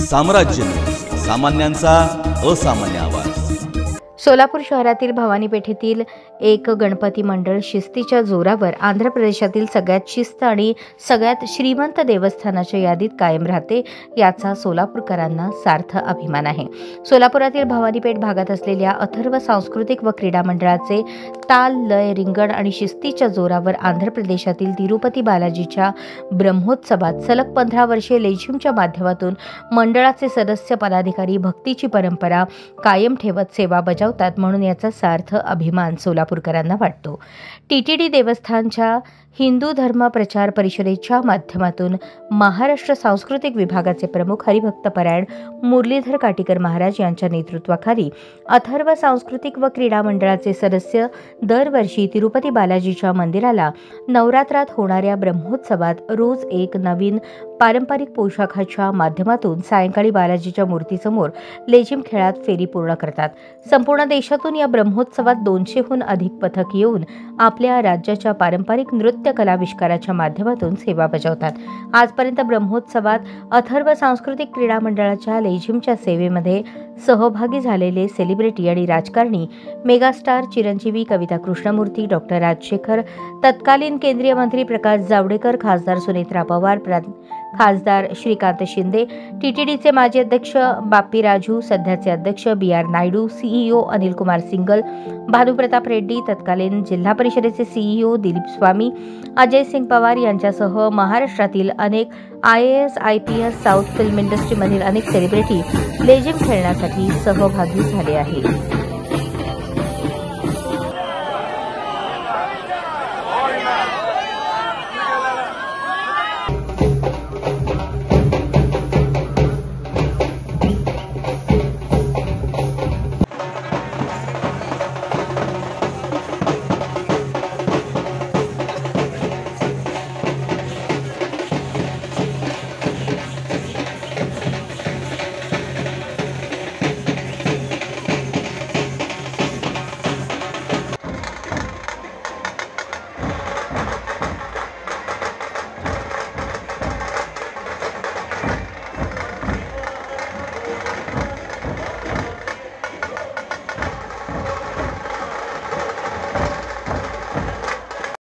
साम्राज्य न्यूज, सामान्यांचा असामान्य आवाज। सोलापूर शहरातील भवानी पेठेतील एक गणपती मंडळ शिस्तीच्या जोरावर आंध्र प्रदेशातील सगळ्यात शिस्त आणि सगळ्यात श्रीमंत देवस्थानाच्या यादीत कायम राहते, याचा सोलापूरकरांना सार्थ अभिमान आहे। सोलापुरातील भवानी पेठ भागात असलेल्या अथर्व सांस्कृतिक व क्रीडा मंडळाचे ताल, लय, रिंगण आणि शिस्तीच्या जोरावर आंध्र प्रदेशातील तिरुपती बालाजीच्या ब्रह्मोत्सवात सलग 15 वर्षे लेझिमच्या माध्यमातून मंडळाचे सदस्य पदाधिकारी भक्तीची परंपरा कायम ठेवत सेवा बजावतात, म्हणून याचा सार्थ अभिमान सोलापूरकरांना वाटतो। टीटीडी देवस्थानच्या हिंदू धर्म प्रचार परिषदेच्या माध्यमातून महाराष्ट्र सांस्कृतिक विभागाचे प्रमुख हरिभक्तपरायण मुरलीधर काटीकर महाराज यांच्या नेतृत्वाखाली अथर्व सांस्कृतिक व क्रीडा मंडळाचे सदस्य दरवर्षी तिरुपती बालाजीच्या मंदिराला नवरात्रात होणाऱ्या ब्रह्मोत्सवात रोज एक नवीन पारंपरिक पोशाखाच्या माध्यमातून सायंकाळी बालाजीच्या मूर्तीसमोर लेझिम खेळात फेरी पूर्ण करतात। संपूर्ण देशातून या ब्रह्मोत्सवात 200हून अधिक पथक येऊन आपल्या राज्याच्या पारंपरिक नृत्य कलाविष्काराच्या माध्यमातून सेवा बजावतात। आजपर्यंत ब्रह्मोत्सवात अथर्व सांस्कृतिक क्रीडा मंडळाच्या लेझिमच्या सेवेमध्ये सहभागी झालेले सेलिब्रिटी आणि राजकारणी मेगास्टार चिरंजीवी कविता कृष्णमूर्ती, डॉक्टर राजशेखर, तत्कालीन केंद्रीय मंत्री प्रकाश जावडेकर, खासदार सुनेत्रा पवार, खासदार श्रीकांत शिंदे, टीटीडीचे माजी अध्यक्ष बाप्पी राजू, सध्याचे अध्यक्ष BR Naidu, CEO Anil Kumar single, Bhanupratap Reddy, तत्कालीन जिल्हा परिषदेचे CEO दिलीप स्वामी, अजय सिंग पवार यांच्यासह महाराष्ट्रातील अनेक IAS, IPS, साऊथ फिल्म इंडस्ट्रीमधील अनेक सेलिब्रिटी लेझिम खेळण्यासाठी सहभागी झाले आहेत।